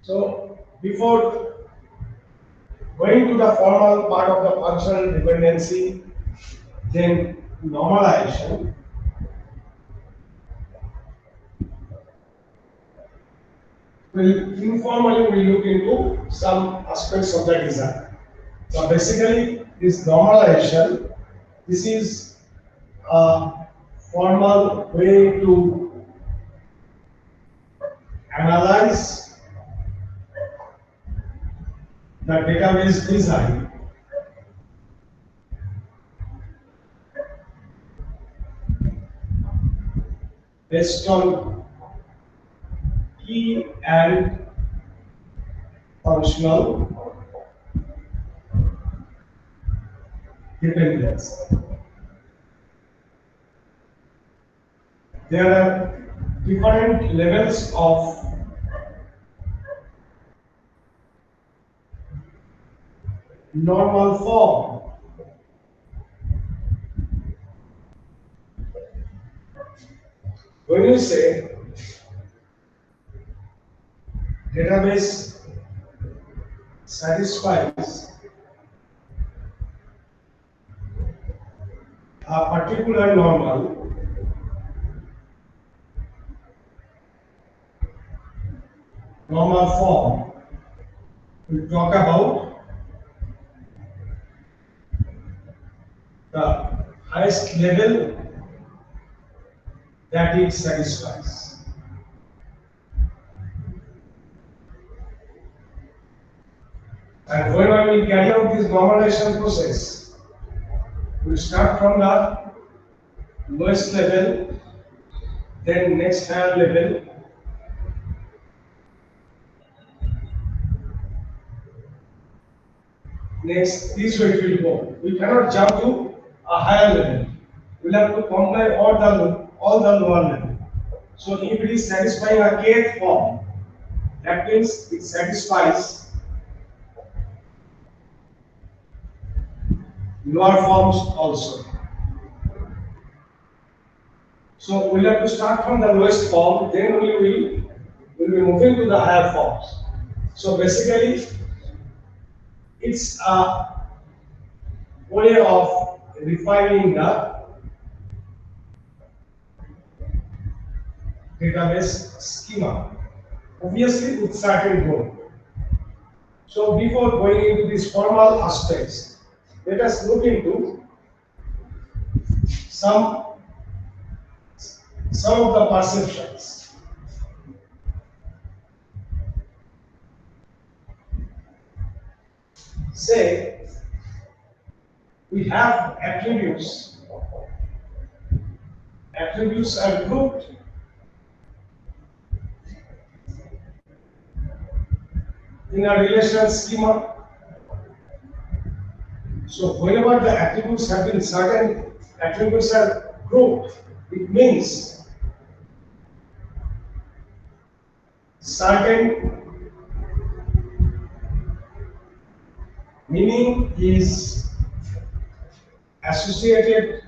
So before going to the formal part of the functional dependency, then normalization, informally we look into some aspects of the design. So basically, this normalization, this is a formal way to analyze the database design based on key and functional dependence. There are different levels of normal form. When you say database satisfies a particular normal form, we talk about the highest level that it satisfies. And when we carry out this normalization process, we start from the lowest level, then next higher level, next this way it will go. We cannot jump to a higher level. We'll have to comply all the lower level. So if it is satisfying a kth form, that means it satisfies lower forms also. So we'll have to start from the lowest form, then only we'll be moving to the higher forms. So basically, it's a way of refining the database schema, obviously with certain goal. So before going into these formal aspects, let us look into some of the perceptions. Say we have attributes. Attributes are grouped in a relational schema. So whenever the attributes have been certain attributes are grouped, it means certain meaning is associated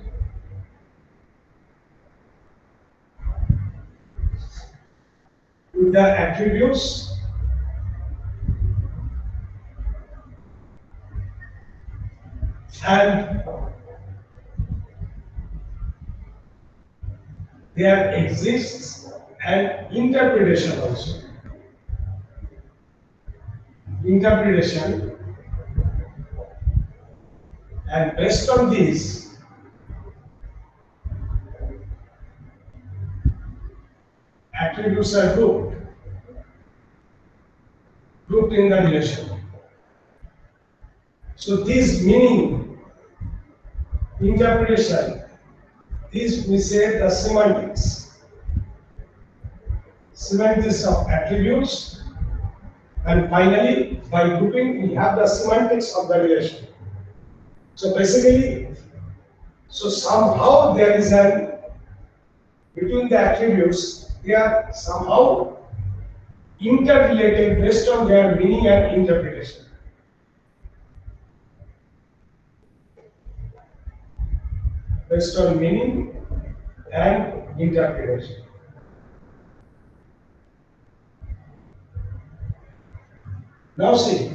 with the attributes and there exists an interpretation also. Interpretation, and based on this, attributes are grouped in the relation. So this meaning, interpretation, this we say the semantics of attributes, and finally by grouping we have the semantics of the relation. So basically, so somehow there is an between the attributes, they are somehow interrelated based on their meaning and interpretation. Based on meaning and interpretation. Now see,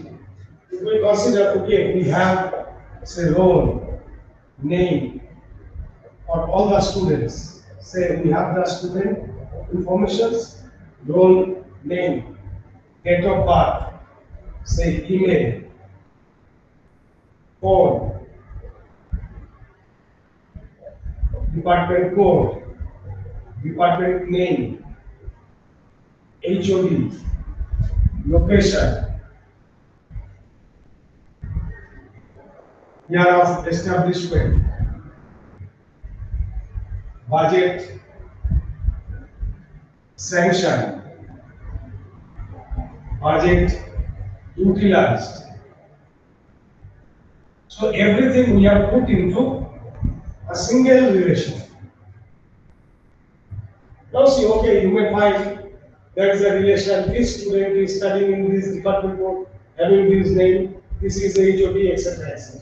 if we consider, okay, we have say role, name, for all the students. Say we have the student informations, role, name, date of birth, say email, phone, department code, department name, HOD, location, year of establishment, budget, sanction, budget utilized. So everything we have put into a single relation. Now see, okay, you may find there is a relation, this student is studying in this department code, having this name, this is HOD, etc. etc.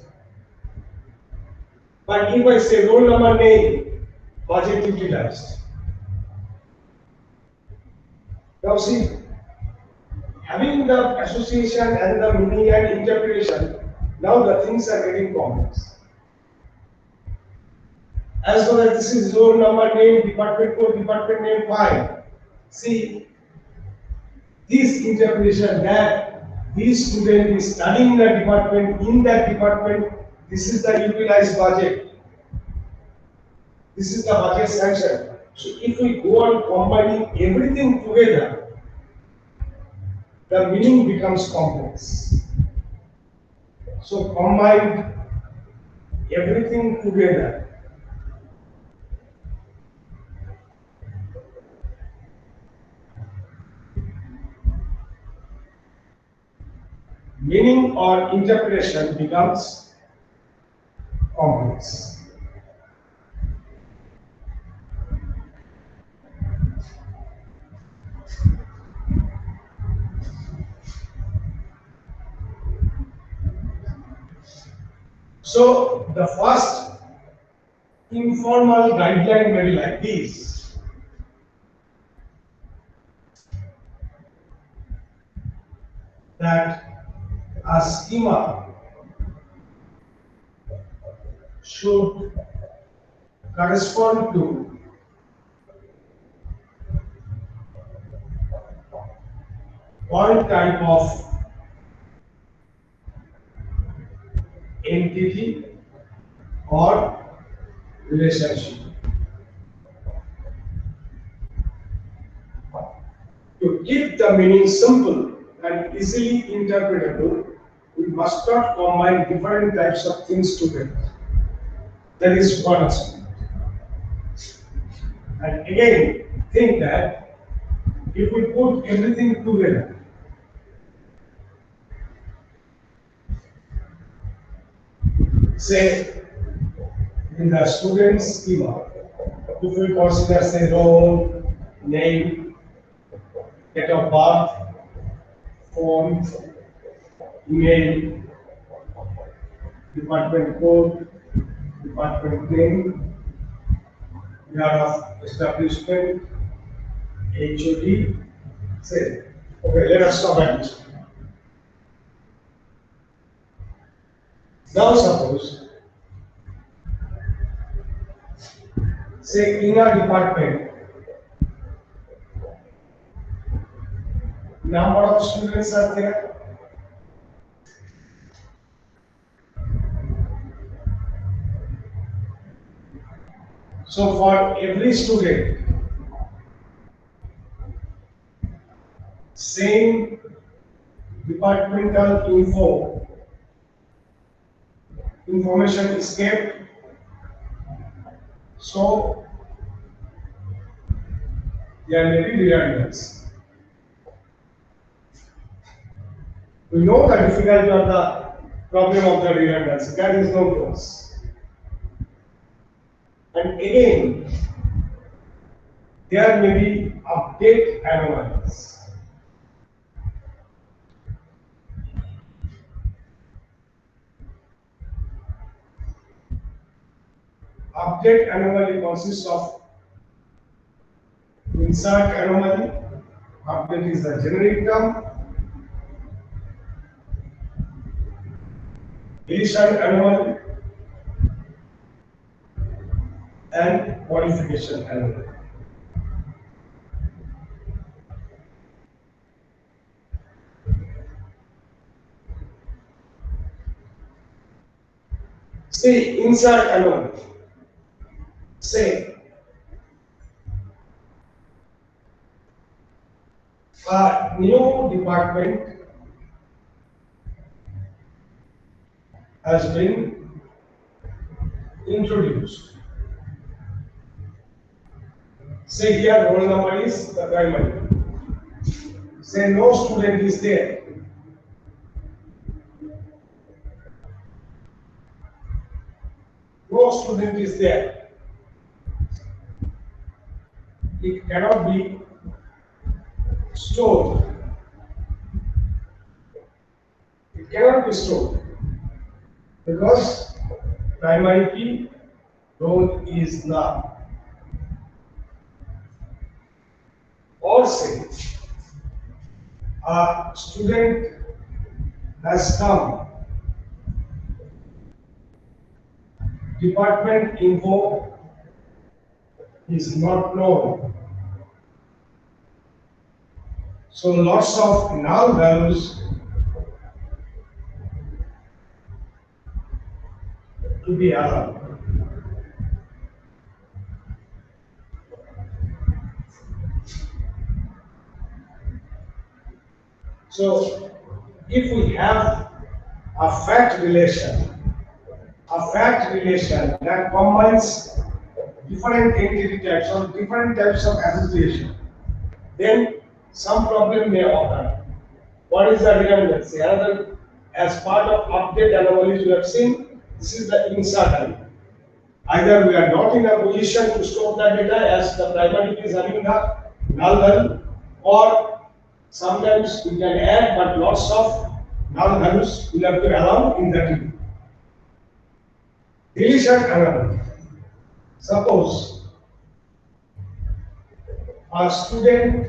But if I say roll number name, budget utilized. Now see, having the association and the meaning and interpretation, now the things are getting complex. As long as this is roll number name, department code, department name, fine. See, this interpretation that this student is studying the department, in that department, this is the utilized budget. This is the budget sanction. So if we go on combining everything together, the meaning becomes complex. So combine everything together. Meaning or interpretation becomes complex. So the first informal guideline may be like this. That a schema should correspond to all type of entity or relationship. To keep the meaning simple and easily interpretable, we must not combine different types of things together. That is one aspect. And again, think that if we put everything together, say in the student schema, if we consider say role, name, date of birth, phone, email, department code, department name, year of establishment, HOD, say, okay, let us stop at this. Now suppose, say in a department, number of students are there. So for every student, same departmental information is kept. So there may be redundancy. We know the difficulty of the problem of the redundancy. That is known to us. And again, there may be update anomalies. Update anomaly consists of insert anomaly. Update is the generic term. deletion anomaly, and modification anomaly. See, insert anomaly. Say, a new department has been introduced. Say here roll number is the primary. Say no student is there. No student is there. It cannot be stored. It cannot be stored because primary key roll is null. Or say a student has come, department info is not known. So lots of null values to be allowed. So if we have a fact relation that combines different entity types or different types of association, then some problem may occur. What is the redundancy? Another, as part of update anomalies we have seen, this is the insert anomaly. Either we are not in a position to store the data as the primary key is having the null value, or sometimes we can add, but lots of null values will have to allow in the table. Deletion anomaly. Suppose a student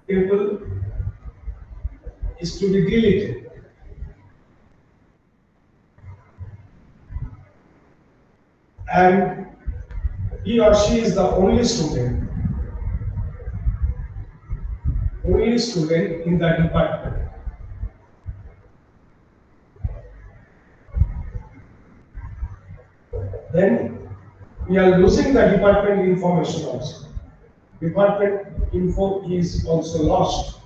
table is to be deleted. And he or she is the only student in the department. Then we are losing the department information also. Department info is also lost.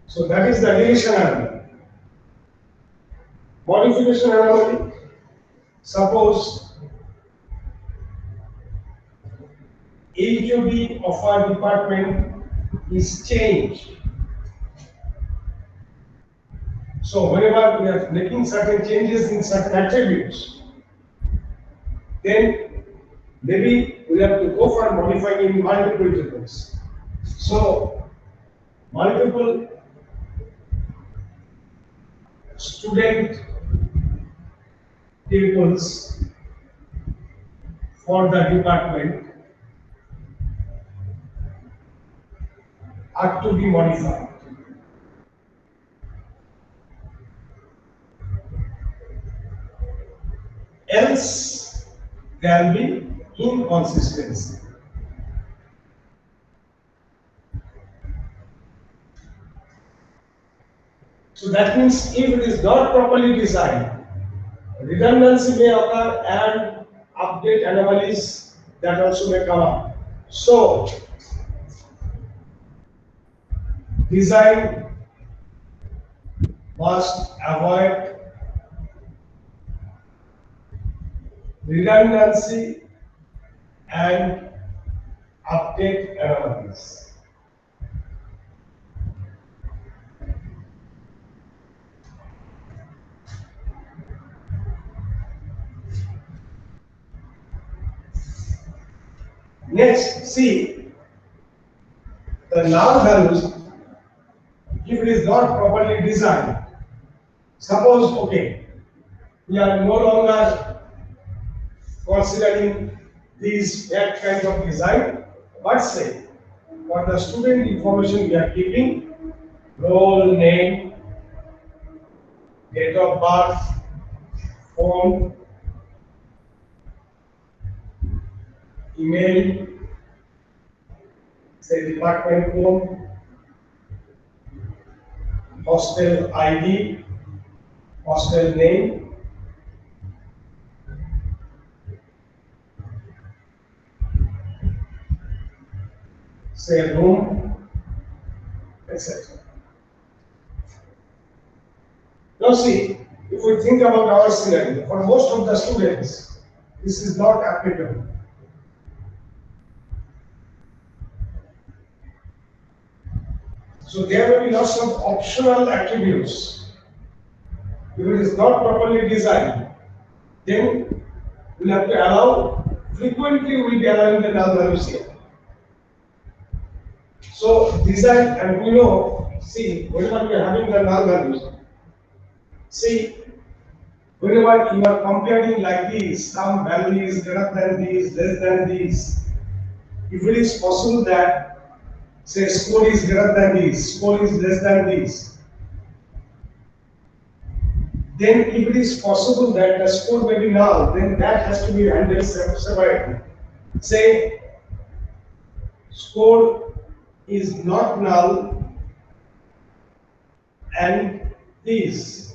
So that is the deletion anomaly. Modification anomaly. Suppose AQD of our department is changed. So whenever we are making certain changes in certain attributes, then maybe we have to go for modifying in multiple tables. So multiple student tables for the department are to be modified. Else there will be inconsistency. So that means if it is not properly designed, redundancy may occur and update anomalies that also may come up. So design must avoid redundancy and update anomalies. Next, see the null values if it is not properly designed. Suppose, okay, we are no longer considering these that kind of design, but say for the student information we are keeping, role, name, date of birth, phone, email, say department code, hostel ID, hostel name, say room, etc. Now see, if we think about our scenario, for most of the students, this is not applicable. So there will be lots of optional attributes. If it is not properly designed, then we'll have to allow, frequently we'll be allowing the null values here. So design, and we know, see, whenever we are having the null values, see, whenever you are comparing like this, some value is greater than this, less than this, if it is possible that, say, score is greater than this, score is less than this, then if it is possible that the score may be null, then that has to be handled separately. Say, score is not null and this,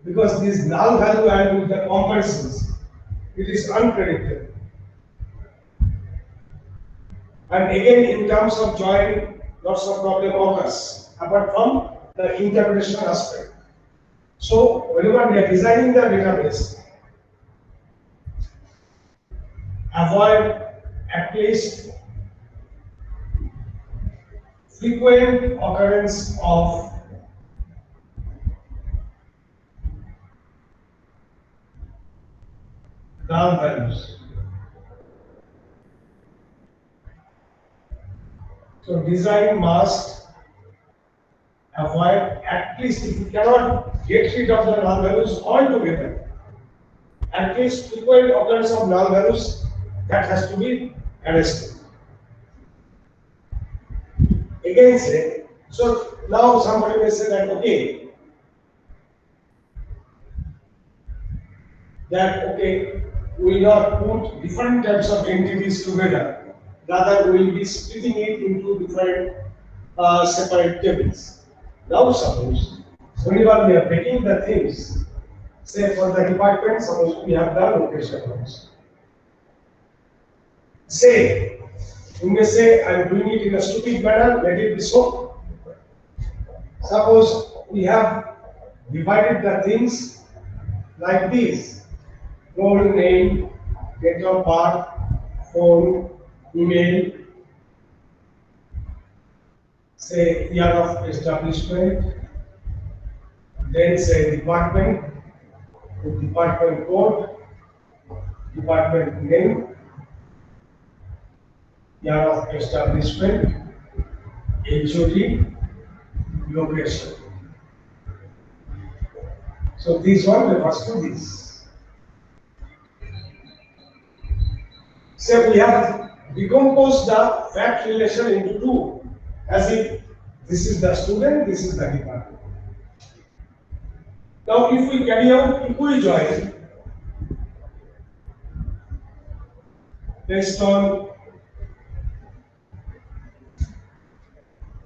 because this null value and with the comparisons, it is unpredictable. And again, in terms of join, lots of problem occurs, apart from the interpretation aspect. So, whenever we are designing the database, avoid at least frequent occurrence of null values. So design must avoid, at least if you cannot get rid of the null values altogether, at least frequent occurrence of null values, that has to be arrested. Again say, so now somebody may say that, okay, we will not put different types of entities together, rather we will be splitting it into different separate tables. Now suppose, whenever we are making the things, say for the department, suppose we have the location also. Say, you may say, I am doing it in a stupid manner, let it be so. Suppose we have divided the things like this: role, name, date of birth, phone, email, say year of establishment, then say department, with department code, department name, year of establishment, HOD, location. So this one refers to this. So we have decomposed the fact relation into two, as if this is the student, this is the department. Now if we carry out equal join based on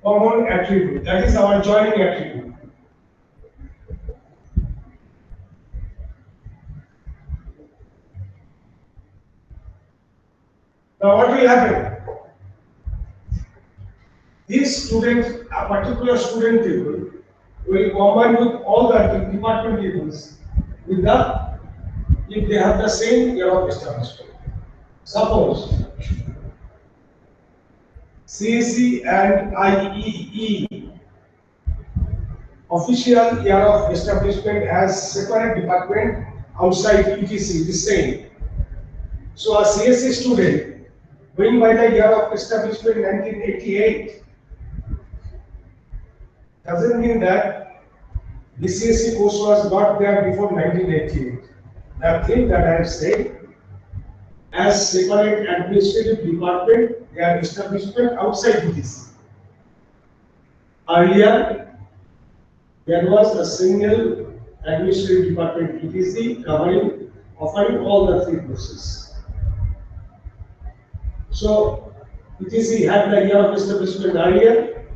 common attribute, that is our joining attribute. Now what will happen? This student, a particular student table, will combine with all the department tables with the, if they have the same year of establishment. Suppose CSE and IEE official year of establishment has separate department outside ETC, the same. So a CSE student going by the year of establishment 1988 doesn't mean that the CSE course was not there before 1988. The thing that I have said, as separate administrative department, their establishment outside ETC. Earlier, There was a single administrative department ETC covering offering all the three courses. So ETC had the year of establishment earlier.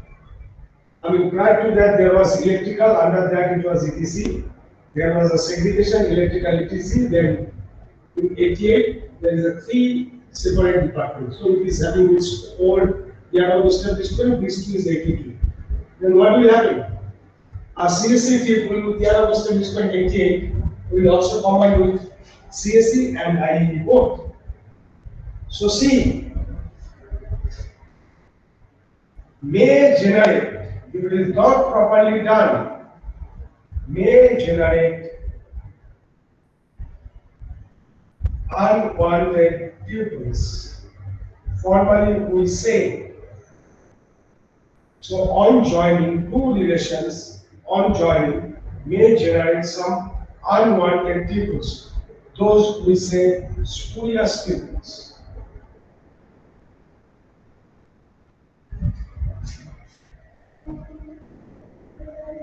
I mean, prior to that there was electrical, under that it was ETC. There was a segregation, electrical ETC, then in 88 there is a three separate departments. So it is having its own year of establishment, this two is 82. Then what will happen? A CSE people with year of establishment 88 will also combine with CSE and IEE both. So see, may generate, if it is not properly done, may generate unwanted pupils. Formally we say, so on joining two relations, on joining may generate some unwanted pupils. Those we say spurious pupils.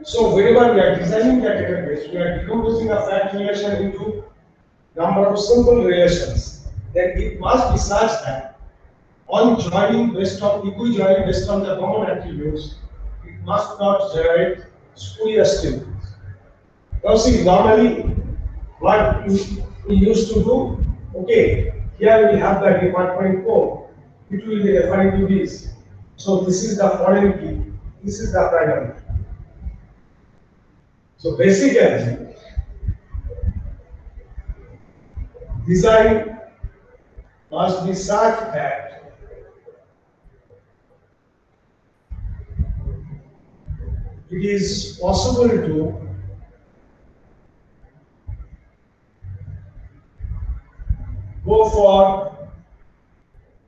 So whenever we are designing the database, we are decomposing a fact relation into number of simple relations. Then it must be such that on joining based on, if we join based on the common attributes, it must not generate spurious tables. Now see, normally what we used to do, okay, here we have the department code, it will be referring to this. So this is the foreign key, this is the primary. So basically, design must be such that it is possible to go for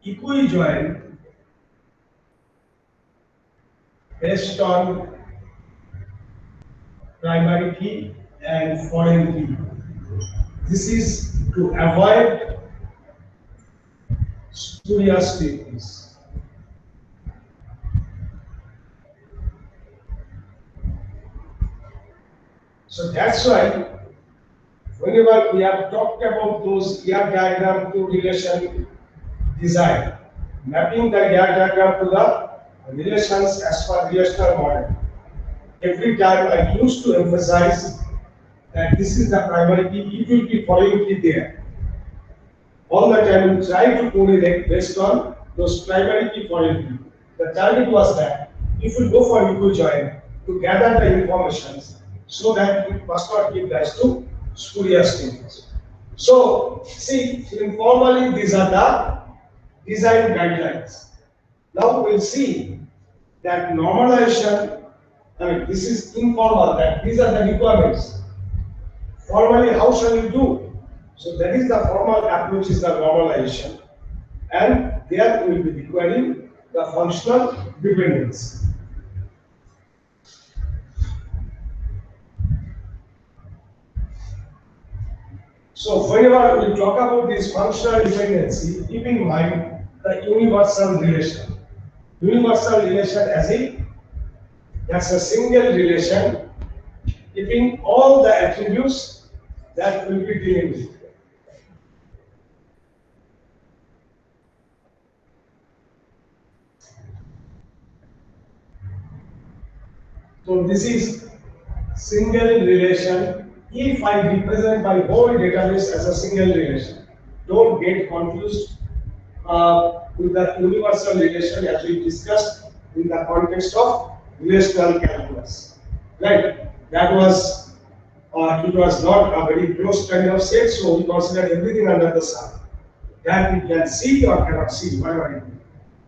equi-join based on primary key and foreign key. This is to avoid spurious statements. So that's why whenever we have talked about those ER diagram to relation design, mapping the ER diagram to the relations as per relational model, every time I used to emphasize that this is the primary key, it will be foreign key there. All the time we try to correlate based on those primary key, foreign key. The target was that if we go for equi-join to gather the information so that it must not give rise to spurious statements. So see, informally these are the design guidelines. Now we'll see that normalization, I mean this is informal, that these are the requirements. Formally, how shall we do? So that is the formal approach, is the normalization, and there we will be requiring the functional dependence. So whenever we talk about this functional dependency, keep in mind the universal relation. Universal relation as a single relation, keeping all the attributes that will be dealing with. So this is single relation. If I represent my whole database as a single relation, don't get confused with the universal relation as we discussed in the context of relational calculus. Right? That was it was not a very close kind of set, so we consider everything under the sun. That we can see or cannot see, whatever it is.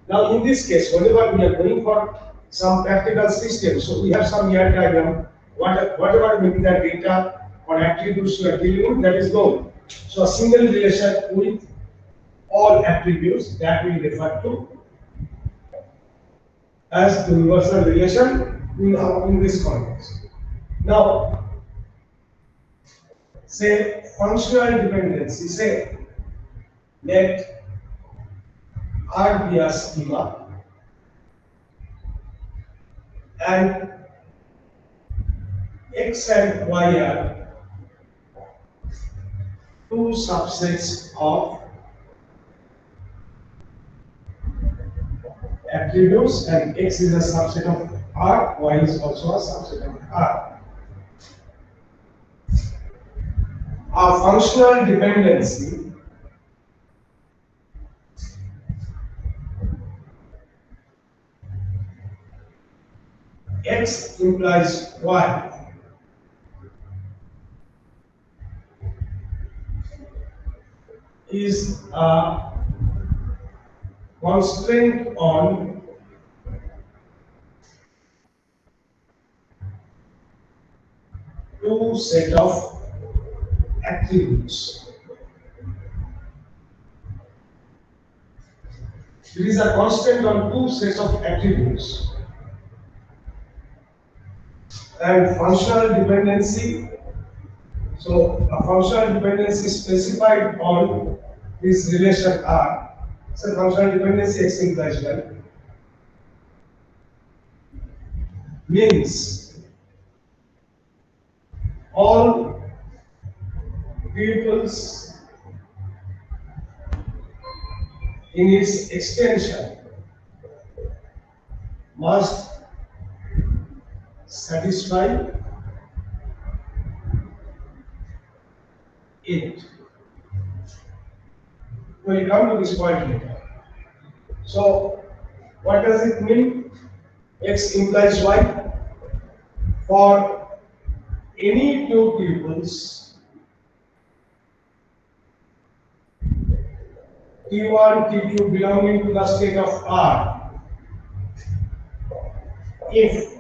Now in this case, whenever we are going for some practical system, so we have some ER diagram, whatever may be the data or attributes you are dealing with, that is known. So a single relation with all attributes, that we refer to as the universal relation in this context. Now, say functional dependency, say let R be a schema and X and Y are two subsets of attributes, and X is a subset of R, Y is also a subset of R. A functional dependency X implies Y is a constraint on two set of attributes. It is a constant on two sets of attributes. And functional dependency, so a functional dependency specified on this relation R. So functional dependency X implies Y means all pupils in its extension must satisfy it. We'll come to this point later. So, what does it mean? X implies Y. For any two pupils, T1, T2 belonging to the state of R, if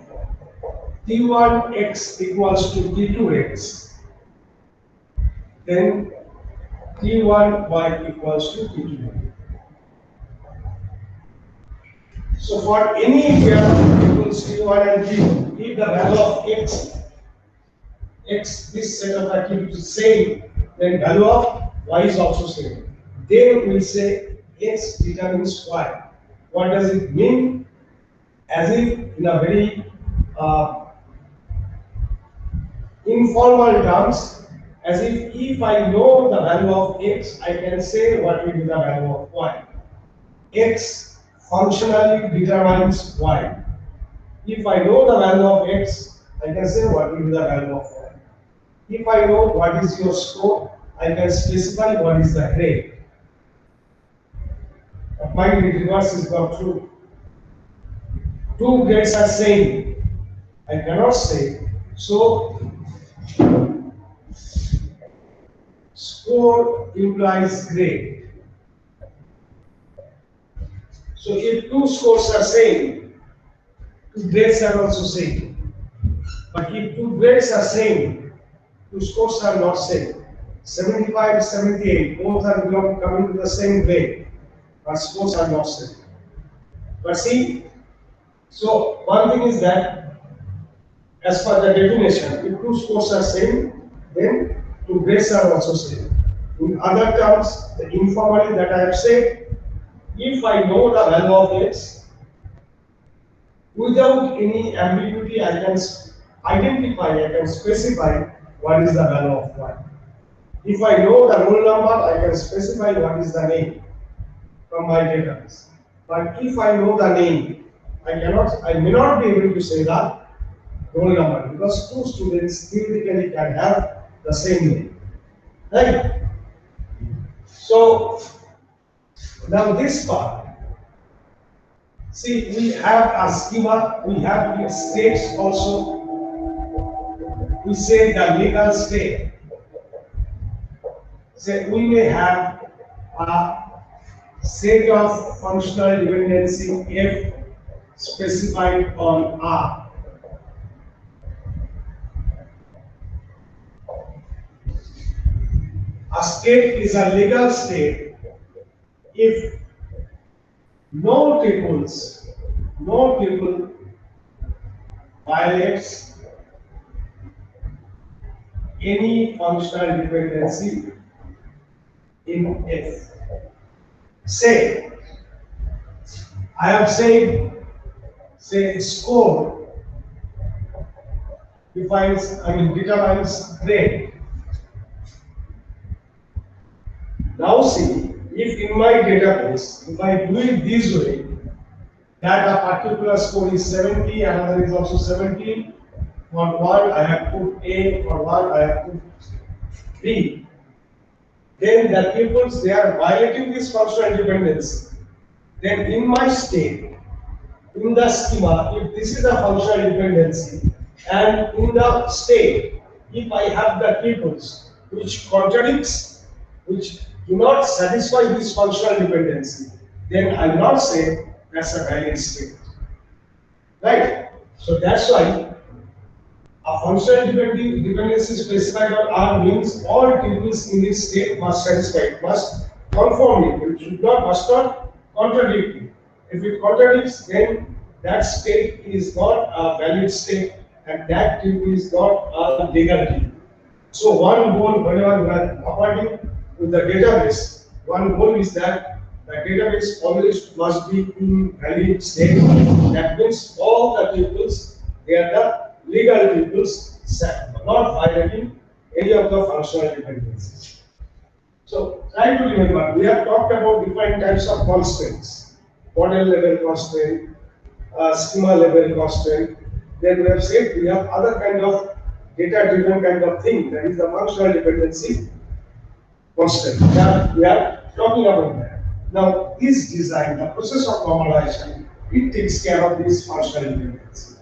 T1x equals to T2x, then T1y equals to T2y. So for any pair of pupils T1 and T2, if the value of x, this set of attributes is same, then value of y is also same. Then we will say x determines y. What does it mean? As if in a very informal terms, as if I know the value of x, I can say what will be the value of y. X functionally determines y. If I know the value of x, I can say what will be the value of y. If I know what is your score, I can specify what is the grade. But my reverse is not true. Two grades are same. I cannot say. So, score implies grade. So, if two scores are same, two grades are also same. But if two grades are same, two scores are not same. 75, 78, both are coming to the same grade, but scores are not same. But see, so one thing is that, as per the definition, if two scores are same, then two grades are also same. In other terms, the informally that I have said, if I know the value of x, without any ambiguity, I can identify, I can specify what is the value of y. If I know the roll number, I can specify what is the name from my database. But if I know the name, I may not be able to say the roll number, because two students theoretically can have the same name. Right? So now this part, see, we have a schema, we have the states also. We say the legal state. Say we may have a set of functional dependency F specified on R. A state is a legal state if no tuple violates any functional dependency in F. Say, I have said, say score determines grade. Now see, if in my database, if I do it this way, that a particular score is 70, another is also 70, for one I have put A, for one I have put B, then the pupils, they are violating this functional dependency. Then in my state, in the schema, if this is a functional dependency, and in the state, if I have the pupils which contradicts, which do not satisfy this functional dependency, then I will not say that's a valid state. Right? So that's why a functional dependency specified on R means all tuples in this state must satisfy it, must conform it. It should not, must not contradict it. If it contradicts, then that state is not a valid state and that tuple is not a legal tuple. So one goal whenever we are operating with the database, one goal is that the database always must be in valid state. That means all the tuples, they are the legal tuples, not violating any of the functional dependencies. So try to remember, we have talked about different types of constraints. Model level constraint, schema level constraint. Then we have said we have other kind of data-driven kind of thing, that is the functional dependency constraint. That we are talking about that. Now, this design, the process of normalization, it takes care of this functional dependency.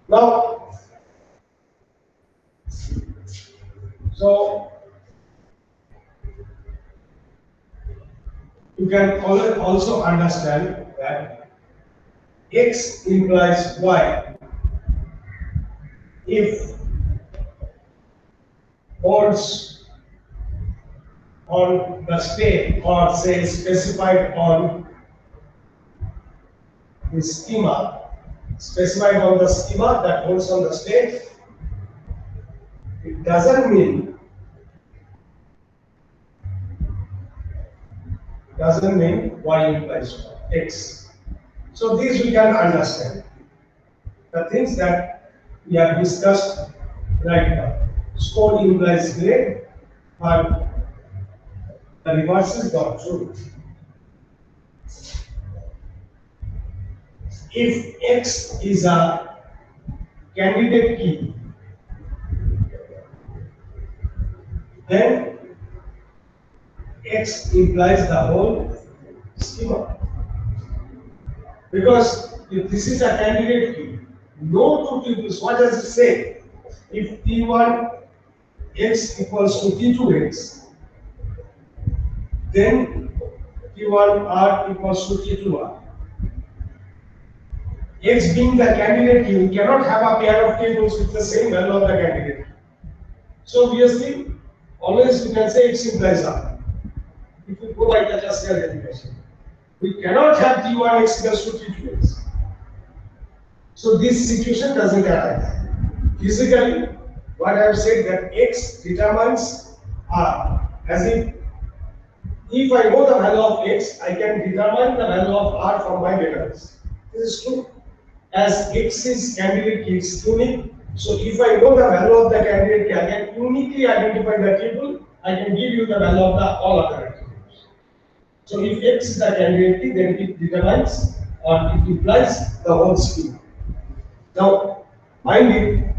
Now, so you can also understand that X implies Y if holds on the state or say specified on the schema, specified on the schema that holds on the state. It doesn't mean Y implies X. So these we can understand. The things that we have discussed right now. Score implies grade, but the reverse is not true. If X is a candidate key, then X implies the whole schema. Because if this is a candidate key, no two tuples, what does it say? If T1 X equals to T2X, then T1R equals to T2R. X being the candidate key, we cannot have a pair of tables with the same value of the candidate. So obviously, always we can say X implies R. If we go by the classical definition, we cannot have T1X equals to T2X. So this situation doesn't arise. Physically, what I have said that X determines R, as if I know the value of X, I can determine the value of R from my database. This is true. As X is candidate key, it's unique. So if I know the value of the candidate key, I can uniquely identify the table. I can give you the value of the all other attributes. So if X is the candidate key, then it determines or it implies the whole schema. Now, mind it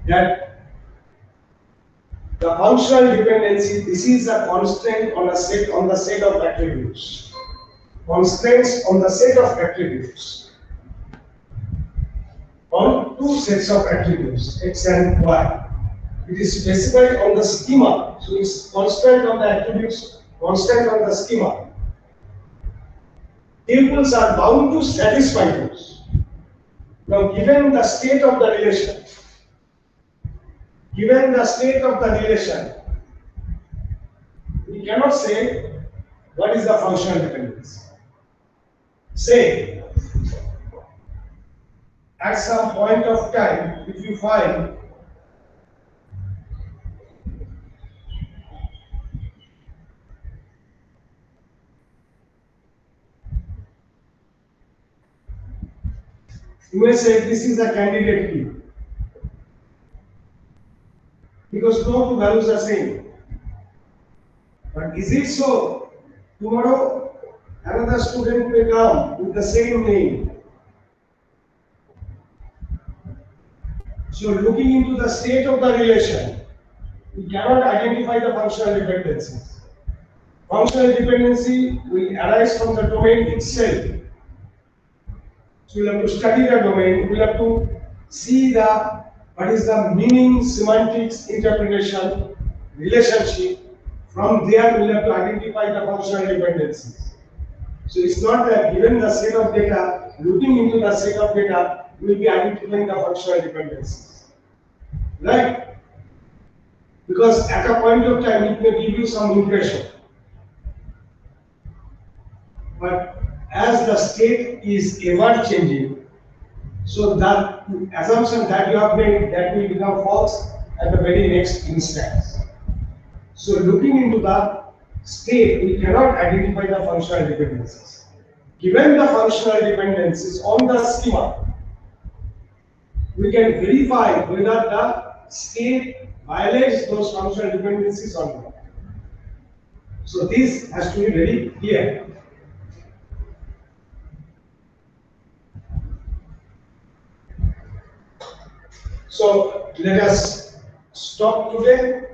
that the functional dependency, this is a constraint on the set of attributes. Constraints on the set of attributes. On two sets of attributes, X and Y. It is specified on the schema, so it's constant on the attributes, constant on the schema. Tuples are bound to satisfy those. Now, given the state of the relation, we cannot say what is the functional dependency. Say, at some point of time, if you find you may say this is a candidate key. because no two values are same. But is it so? Tomorrow, another student may come with the same name. So looking into the state of the relation, we cannot identify the functional dependencies. Functional dependency will arise from the domain itself. So we'll have to study the domain, we'll have to see what is the meaning, semantics, interpretation, relationship. From there, we'll have to identify the functional dependencies. So it's not that given the set of data, looking into the set of data, we'll be identifying the functional dependencies. Right? Because at a point of time, it may give you some impression. But as the state is ever changing, so that assumption that you have made, that will become false at the very next instance. So looking into the state, we cannot identify the functional dependencies. Given the functional dependencies on the schema, we can verify whether the state violates those functional dependencies or not. So this has to be very clear. So let us stop today.